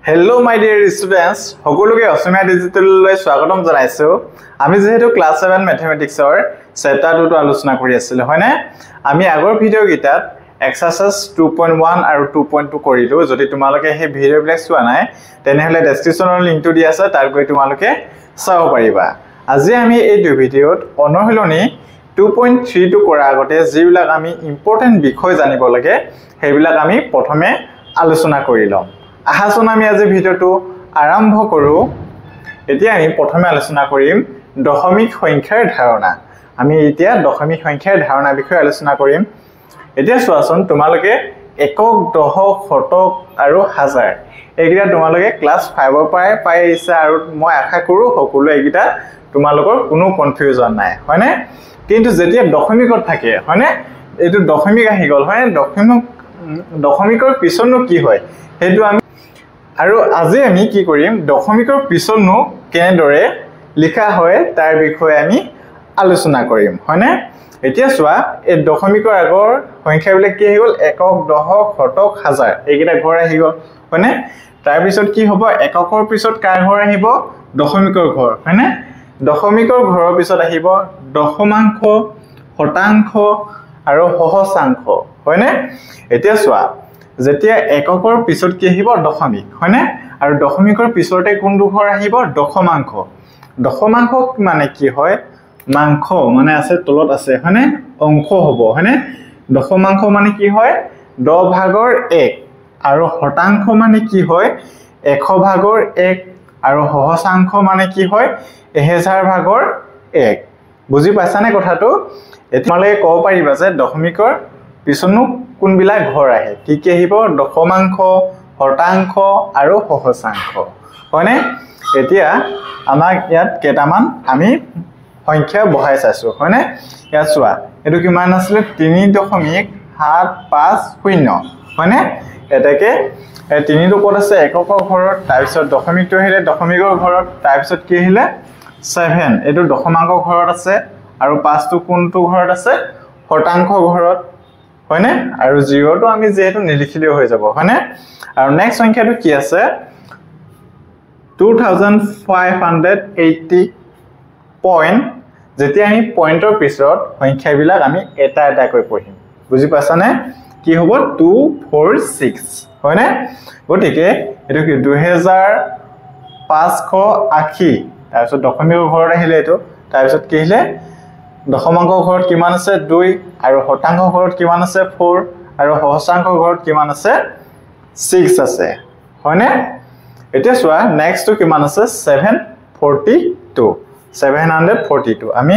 Hello my dear students, সকলোকে অসমীয়া ডিজিটেললৈ স্বাগতম জনাইছো। আমি যেহেতু ক্লাস 7 ম্যাথমেটিক্সৰ চেপ্টাৰ 2 টো আলোচনা কৰি আছিলো হয়নে? আমি আগৰ ভিডিও গিটাত এক্সাৰসাইজ 2.1 আৰু 2.2 কৰিলো। যদি তোমালোকে সেই ভিডিও বিলাক চোৱা নাই তেনেহলে ডেসক্ৰিপচনৰ লিংকটো দি আছে তাৰ গৈ তোমালোকে চাব পাৰিবা। আজি আমি এই ভিডিওত অনুশীলনী 2.3 টো কৰাৰ আগতে যিবিলাক আমি ইম্পৰ্টেন্ট বিষয় জানিব লাগে সেইবিলাক আমি প্ৰথমে আলোচনা কৰি লম। আহাচোন আমি আজি ভিডিওটো আৰম্ভ কৰো। এতিয়া আমি প্ৰথমে আলোচনা কৰিম দশমিক সংখ্যাৰ ধাৰণা। আমি এতিয়া দশমিক সংখ্যাৰ ধাৰণা বিষয়ে আলোচনা কৰিম। এতিয়া চোৱাচোন তোমালোকে একক, দশক, শতক আৰু হাজাৰ এইগিটা তোমালোকে ক্লাস 5 ৰ পৰাই পাই আহিছা আৰু মই আশা কৰো সকলো এইগিটা তোমালোকৰ কোনো কনফিউজন নাই হয়নে? কিন্তু যেতিয়া দশমিকত থাকে হয়নে, এইটো দশমিক আহি গল হয়, দশমিকৰ পিছতনো কি হয় সেইটো আমি আৰু আজি আমি কি কৰিম দশমিকৰ পিছতনো কেনেদৰে লিখা হয় তাৰ বিষয়ে আমি আলোচনা কৰিম হয়নে? এতিয়া চোৱা এই দশমিকৰ আগৰ সংখ্যাবিলাক কি হৈ গল একক, দশক, শতক, হাজাৰ এইগিটা ঘৰ আহি গল হয়নে? তাৰ পিছত কি হ'ব এককৰ পিছত কাৰ ঘৰ আহিব দশমিকৰ ঘৰ হয়নে? দশমিকৰ ঘৰৰ পিছত আহিব দশমাংশ, শতাংশ আৰু সহস্ৰাংশ হয়নে? এতিয়া চোৱা যেতিয়া এককৰ পিছত কি আহিব দশমিক হয়নে? আৰু দশমিকৰ পিছতে কোনটো ঘৰ আহিব দশমাংশ। দশমাংশ মানে কি হয় মাংস মানে আছে তলত আছে হয়নে? অংশ হ'ব হয়নে? দশমাংশ মানে কি হয় 10 ভাগৰ 1 আৰু শতাংশ মানে কি হয় 100 ভাগৰ 1 আৰু সহস্ৰাংশ মানে কি হয় 1000 ভাগৰ 1। বুজি পাইছানে কথাটো? তোমালোকে ক'ব পাৰিবা যে দশমিকৰ পিছতনো কোনবিলাক ঘৰ আহে কি কি আহিব দশমাংশ, শতাংশ আৰু সহস্ৰাংশ হয়নে? এতিয়া আমাক ইয়াত কেইটামান আমি সংখ্যা বহাই চাইছো হয়নে? ইয়াত চোৱা এটো কিমান আছিল 3.750 হয়নে? এটাকে 3 টো ক'ত আছে এককৰ ঘৰত, তাৰ পিছত দশমিকটো আহিলে দশমিকৰ ঘৰত, তাৰ পিছত কি আহিলে 7 এটো দশমাংকৰ ঘৰত আছে আৰু 5 টো কোনটো ঘৰত আছে শতাংশ ঘৰত হয়নে? আৰু 0 টো আমি যেহেতু নিলিখিলেও হৈ যাব হয়নে? আৰু নেক্সট সংখ্যাটো কি আছে 2580 পইণ্ট। যেতিয়া আমি পইণ্টৰ পিছত সংখ্যাবিলাক আমি এটা এটা কৈ পঢ়িম বুজি পাছানে? কি হ'ব 246 হয়নে? গতিকে এটো কি 2580 তাৰ পিছত দশমিকৰ ঘৰত আহিলে এটো, তাৰ পিছত কি আহিলে দশমাংকৰ ঘৰত কিমান আছে 2 আৰু শতাংশৰ ঘৰত কিমান আছে 4 আৰু সহস্ৰাংশৰ ঘৰত কিমান আছে 6 আছে হয়নে? এতিয়া চোৱা নেক্সটটো কিমান আছে 742 আমি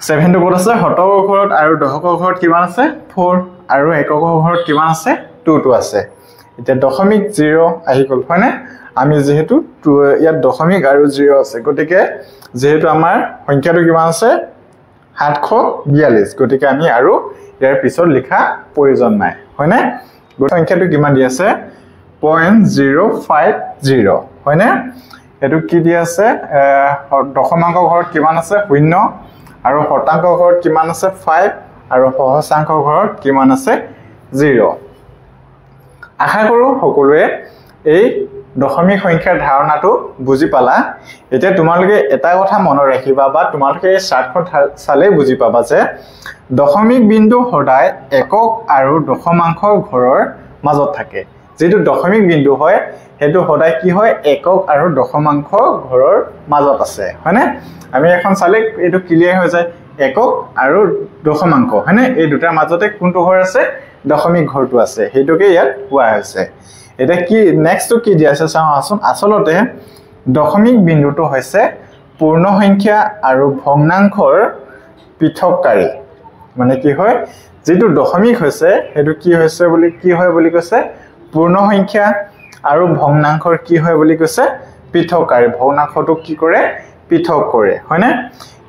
7 টো ক'ত আছে শতকৰ ঘৰত আৰু দশকৰ ঘৰত কিমান আছে 4 আৰু এককৰ ঘৰত কিমান আছে 2 টো আছে। এতিয়া দশমিক 0 আহি গল হয়নে? আমি যেহেতু ইয়াত দশমিক আৰু 0 আছে গতিকে যেহেতু আমাৰ সংখ্যাটো কিমান আছে 742 গতিকে আমি আৰু ইয়াৰ পিছত লিখা প্ৰয়োজন নাই হয়নে? সংখ্যাটো কিমান দি আছে 0.050 হয়নে? এটো কি দি আছে দশমাংকৰ ঘৰত কিমান আছে 0 আৰু শতাংশৰ ঘৰত কিমান আছে 5 আৰু সহস্ৰাংশৰ ঘৰত কিমান আছে 0। আশা কৰো সকলোৱে এই দশমিক সংখ্যাৰ ধাৰণাটো বুজি পালা। এতিয়া তোমালোকে এটা কথা মনত ৰাখিবা বা তোমালোকে এই চাৰ্টখন চালে বুজি পাবা যে দশমিক বিন্দু সদায় একক আৰু দশমাংশৰ ঘৰৰ মাজত থাকে। যেটো দশমিক বিন্দু হয় হেতু সদায় কি হয় একক আৰু দশমাংশৰ ঘৰৰ মাজত আছে হয়নে? আমি এখন চালে এটো ক্লিয়াৰ হৈ যায় একক আৰু দশমাংশ হয়নে? এই দুটাৰ মাজতে কোনটো ঘৰ আছে দশমিক ঘৰটো আছে হেতুকে ইয়াত কোৱা হৈছে। এটা কি নেক্সটটো কি দি আছে চাওঁচোন। আচলতে দশমিক বিন্দুটো হৈছে পূৰ্ণ সংখ্যা আৰু ভগ্নাংশৰ পৃথককাৰী। মানে কি হয় যেটো দশমিক হৈছে হেতু কি হৈছে বুলি কি হয় বুলি কৈছে পূৰ্ণ সংখ্যা আৰু ভগ্নাংশৰ কি হয় বুলি কৈছে পৃথককাৰী। ভগ্নাংশটো কি কৰে পৃথক কৰে হয়নে?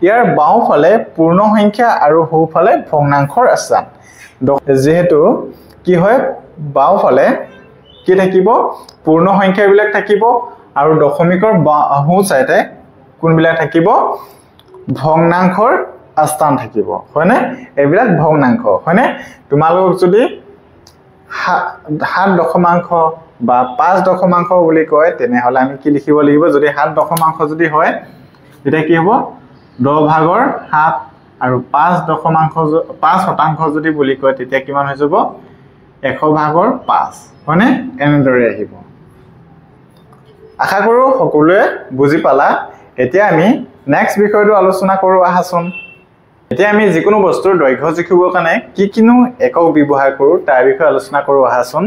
ইয়াৰ বাওঁফালে পূৰ্ণ সংখ্যা আৰু সোঁফালে ভগ্নাংশৰ স্থান। যেহেতু কি হয় বাওঁফালে কি থাকিব পূৰ্ণ সংখ্যাবিলাক থাকিব আৰু দশমিকৰ বাওঁ সাইডে কোনবিলাক থাকিব ভগ্নাংশৰ স্থান থাকিব হয়নে? এইবিলাক ভগ্নাংশ হয়নে? তোমালোক যদি 7 দশমাংশ বা 5 দশমাংশ বুলি কয় তেনেহলে আমি কি লিখিব লাগিব যদি 7 দশমাংশ যদি হয় তেতিয়া কি হ'ব 10 ভাগৰ 7 আৰু 5 দশমাংশ 5 শতাংশ যদি বুলি কয় তেতিয়া কিমান হৈ যাব 100 ভাগৰ 5 হয়নে এনেদৰে আহিব আশা কৰো সকলোৱে বুজি পালা এতিয়া আমি নেক্সট বিষয়টো আলোচনা কৰো আহাচোন এতিয়া আমি যিকোনো বস্তুৰ দৈৰ্ঘ্য জুখিবৰ কাৰণে কি কিনো একক ব্যৱহাৰ কৰো তাৰ বিষয়ে আলোচনা কৰো আহাচোন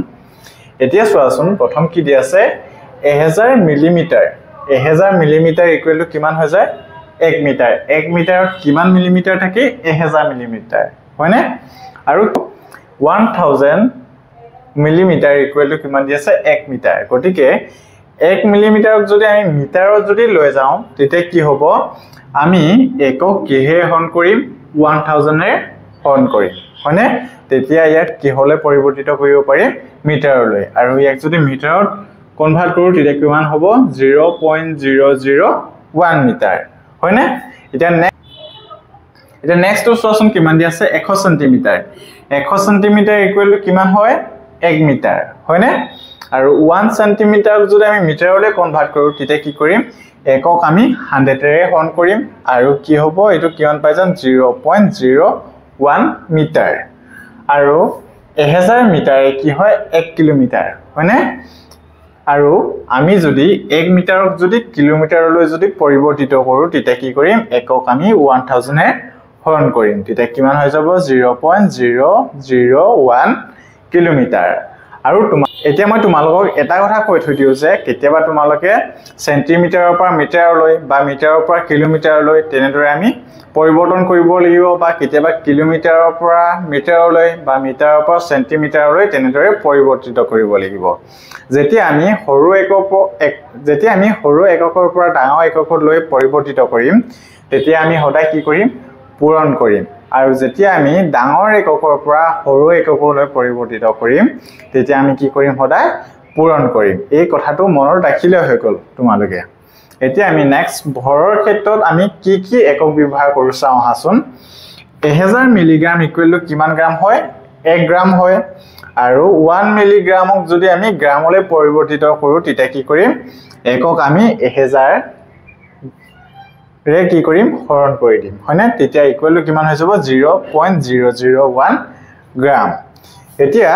এতিয়া চোৱাচোন প্ৰথম কি দি আছে 1000 মিলিমিটাৰ 1000 মিলিমিটাৰ ইকুৱেল টু কিমান হৈ যায় 1 মিটাৰ 1 মিটাৰত কিমান মিলিমিটাৰ থাকে 1000 মিলিমিটাৰ হয়নে আৰু 1000 মিলিমিটাৰ ইকুৱেল টু কিমান দি আছে 1 মিটাৰ গতিকে 1 মিলিমিটাৰক যদি আমি মিটাৰত যদি লৈ যাওঁ তেতিয়া কি হ'ব আমি একক কিহে হৰণ কৰিম 1000 এ হৰণ কৰিম হয়নে তেতিয়া ইয়াত কি হলে পৰিৱৰ্তিত কৰিব পাৰিম মিটাৰলৈ আৰু ইয়াক যদি মিটাৰত কনভাৰ্ট কৰো তেতিয়া কিমান হ'ব 0.001 মিটাৰ হয়নে এতিয়া নেক্সট চোৱাচোন কিমান দি আছে 100 সেন্টিমিটাৰ 100 সেন্টিমিটাৰ ইকুৱেল টু কিমান হয় 1 মিটাৰ হয়নে আৰু 1 সেন্টিমিটাৰ যদি আমি মিটাৰলৈ কনভাৰ্ট কৰো তেতিয়া কি কৰিম একক আমি 100 এৰে হৰণ কৰিম আৰু কি হ'ব এটো কিমান পাই যাম 0.01 মিটাৰ আৰু 1000 মিটাৰে কি হয় 1 কিলোমিটাৰ হয়নে আৰু আমি যদি 1 মিটাৰক যদি কিলোমিটাৰলৈ যদি পৰিৱৰ্তিত কৰো তেতিয়া কি কৰিম একক আমি 1000 এ হৰণ কৰিম তেতিয়া কিমান হৈ যাব 0.001 কিলোমিটাৰ আৰু এতিয়া মই তোমালোকক এটা কথা কৈ থৈ দিও যে কেতিয়াবা তোমালোকে সেন্টিমিটাৰৰ পৰা মিটাৰলৈ বা মিটাৰৰ পৰা কিলোমিটাৰলৈ তেনেদৰে আমি পৰিৱৰ্তন কৰিব লাগিব বা কেতিয়াবা কিলোমিটাৰৰ পৰা মিটাৰলৈ বা মিটাৰৰ পৰা সেন্টিমিটাৰলৈ তেনেদৰে পৰিৱৰ্তিত কৰিব লাগিব যেতিয়া আমি সৰু এককৰ পৰা ডাঙৰ এককলৈ পৰিৱৰ্তিত কৰিম তেতিয়া আমি সদায় কি কৰিম পূৰণ কৰিম আৰু যেতিয়া আমি ডাঙৰ এককৰ পৰা সৰু এককলৈ পৰিৱৰ্তিত কৰিম তেতিয়া আমি কি কৰিম সদায় পূৰণ কৰিম এই কথাটো মনত ৰাখিলে হৈ গল তোমালোকে এতিয়া আমি নেক্সট ভৰৰ ক্ষেত্ৰত আমি কি কি একক ব্যৱহাৰ কৰো চাও হাচোন 1000 মিলিগ্ৰাম ইকুৱেল টু কিমান গ্ৰাম হয় 1 গ্ৰাম হয় আৰু 1 মিলিগ্ৰামক যদি আমি গ্ৰামলৈ পৰিৱৰ্তিত কৰো তেতিয়া কি কৰিম একক আমি 1000 ৰে কি কৰিম হৰণ কৰি দিম হয়নে তেতিয়া ইকুৱেল টু কিমান হৈ যাব 0.001 গ্ৰাম এতিয়া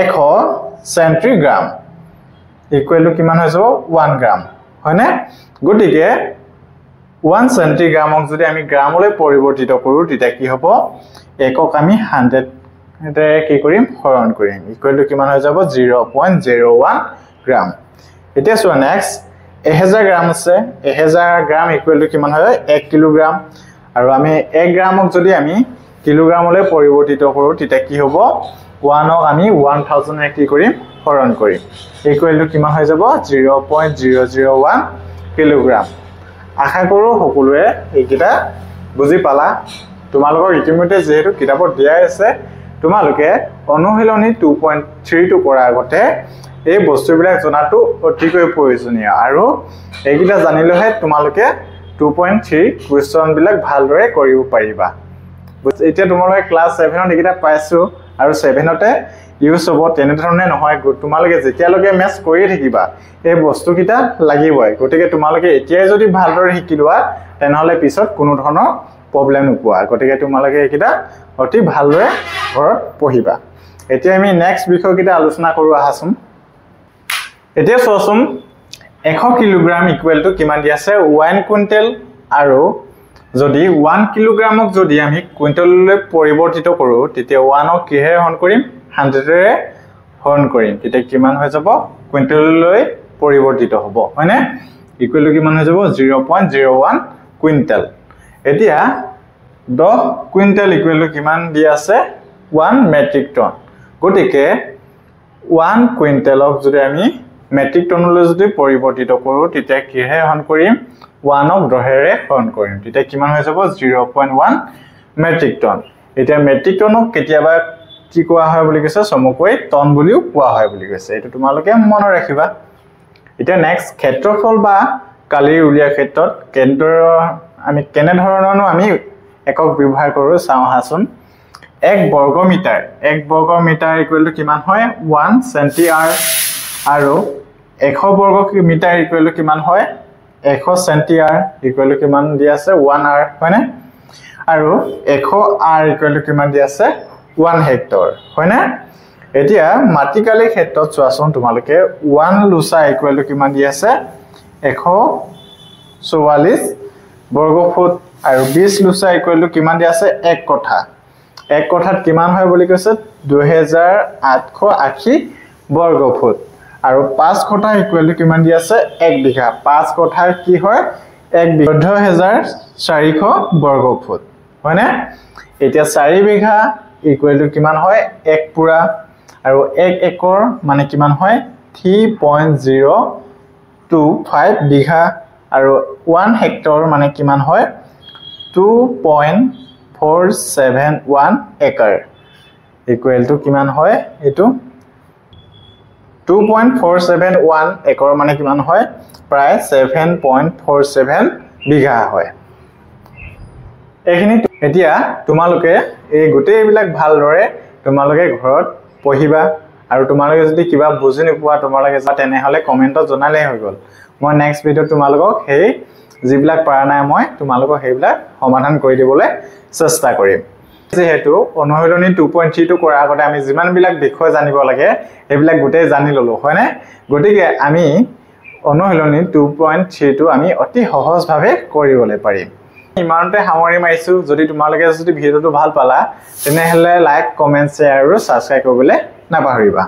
100 সেন্টিগ্ৰাম ইকুৱেল টু কিমান হৈ যাব 1 গ্ৰাম হয়নে গটিকে 1 সেন্টিগ্ৰামক যদি আমি গ্ৰামলৈ পৰিৱৰ্তিত কৰো তেতিয়া কি হ'ব একক আমি 100 ৰে কি কৰিম হৰণ কৰিম ইকুৱেল টু কিমান হৈ যাব 0.01 গ্ৰাম এতিয়া চোৱা নেক্সট 1000 গ্ৰাম আছে 1000 গ্ৰাম ইকুৱেল টু কিমান হয় 1 কিলোগ্ৰাম আৰু আমি 1 গ্ৰামক যদি আমি কিলোগ্ৰামলৈ পৰিৱৰ্তিত কৰো তেতিয়া কি হ'ব 1ক আমি 1000 ৰে কি কৰিম হৰণ কৰিম ইকুৱেল টু কিমান হৈ যাব 0.001 কিলোগ্ৰাম আশা কৰো সকলোৱে এইকিটা বুজি পালা তোমালোকৰ ইতিমধ্যে যেহেতু কিতাপত দিয়া আছে তোমালোকে অনুশীলনী 2.3 টো কৰাৰ আগতে এই বস্তুবিলাক জনাটো অতিকৈ প্ৰয়োজনীয় আৰু এইকিটা জানিলেহে তোমালোকে 2.3 কোৱেশ্চন বিলাক ভালদৰে কৰিব পাৰিবা এতিয়া তোমালোকে ক্লাস 7 ত এইকিটা পাইছো আৰু 7 তে ইউজ হ'ব তেনে ধৰণে নহয় তোমালোকে যেতিয়ালৈকে মেথছ কৰি থাকিবা এই বস্তুকিটা লাগিবই গতিকে তোমালোকে এতিয়াই যদি ভালদৰে শিকিলোৱা তেনেহলে পিছত কোনো ধৰণৰ প্ৰবলেম নোপোৱা গতিকে তোমালোকে এইকিটা অতি ভালদৰে ঘৰত পঢ়িবা এতিয়া আমি নেক্সট বিষয়কিটা আলোচনা কৰো আহাচোন এতিয়া চোৱাচোন 100 কিলোগ্ৰাম ইকুৱেল টু কিমান দি আছে 1 কুইন্টেল আৰু যদি 1 কিলোগ্ৰামক যদি আমি কুইন্টেললৈ পৰিৱৰ্তিত কৰো তেতিয়া 1ক কিহে হৰণ কৰিম 100 ৰে হৰণ কৰিম তেতিয়া কিমান হৈ যাব কুইন্টেললৈ পৰিৱৰ্তিত হ'ব হয়নে ইকুৱেল টু কিমান হৈ যাব 0.01 কুইন্টেল এতিয়া 10 কুইন্টেল ইকুৱেল টু কিমান দি আছে 1 মেট্ৰিক টন গটিকে 1 কুইন্টেলক যদি আমি মেট্ৰিক টনলৈ যদি পৰিৱৰ্তিত কৰো তেতিয়া কিহে হৰণ কৰিম 1ক 10 ৰে হৰণ কৰিম তেতিয়া কিমান হৈ যাব 0.1 মেট্ৰিক টন এতিয়া মেট্ৰিক টনক কেতিয়াবা কি কোৱা হয় বুলি কৈছে সমকৈ টন বুলিও কোৱা হয় বুলি কৈছে এটো তোমালোকে মনত ৰাখিবা এতিয়া নেক্সট ক্ষেত্ৰফল বা কালিৰ উলিয়া ক্ষেত্ৰত কেন্দ্ৰ আমি কেনে ধৰণৰনো আমি একক ব্যৱহাৰ কৰো চাও হাচোন 1 বৰ্গ মিটাৰ ইকুয়াল টু কিমান হয় 1 সেন্টিআৰ আৰু 100 বৰ্গ মিটাৰ ইকুয়াল টু কিমান হয় 100 সেন্টিআৰ ইকুয়াল টু কিমান দি আছে 1 আৰ হয়নে আৰু 100 আৰ ইকুয়াল টু কিমান দি আছে 1 হেক্টৰ হয়নে এতিয়া মাটিকালি ক্ষেত্ৰত চোৱাচোন তোমালোকে 1 লুচা ইকুয়াল টু কিমান দি আছে 144 বৰ্গ ফুট আৰু 20 লুচা ইকুয়াল টু কিমান দি আছে 1 কঠা 1 কঠাত কিমান হয় বুলি কৈছে 2880 বর্গ ফুট আৰু 5 কঠা ইকুয়াল টু কিমান দি আছে 1 বিঘা 5 কঠাৰ কি হয় 1 বিঘা 14400 বর্গ ফুট হয়নে এতিয়া 4 বিঘা ইকুয়াল টু কিমান হয় 1 পুৰা আৰু 1 একৰ মানে কিমান হয় 3.025 বিঘা আৰু 1 হেক্টৰ মানে কিমান হয় 2.471 একৰ ইকুয়াল টু কিমান হয় এটো 2.471 একৰ মানে কিমান হয় প্ৰায় 7.47 বিঘা হয় এখিনি এতিয়া তোমালোকে এই গোটেই বিলাক ভালদৰে তোমালোকে ঘৰত পঢ়িবা আৰু তোমালোকে যদি কিবা বুজি নোপোৱা তোমালোকে তেনে হলে কমেন্টত জনালে হৈ গল মই নেক্সট ভিডিঅ তোমালোকক সেই যিবিলাক পাৰা নাই মই তোমালোকক সেইবিলাক সমাধান কৰি দিবলৈ চেষ্টা কৰিম যেহেতু অনুশীলনী 2.3 টো কৰাৰ আগতে আমি যিমান বিলাক বিষয় জানিব লাগে এইবিলাক গোটেই জানি ললো হয়নে গতিকে আমি অনুশীলনী 2.3 টো আমি অতি সহজভাৱে কৰিবলৈ পাৰিম ইমানতে সামৰি মাৰিছো যদি তোমালোকে যদি ভিডিঅটো ভাল পালা তেনে হলে লাইক কমেন্ট শ্বেয়াৰ আৰু সাবস্ক্ৰাইব কৰিবলৈ নাপাহৰিবা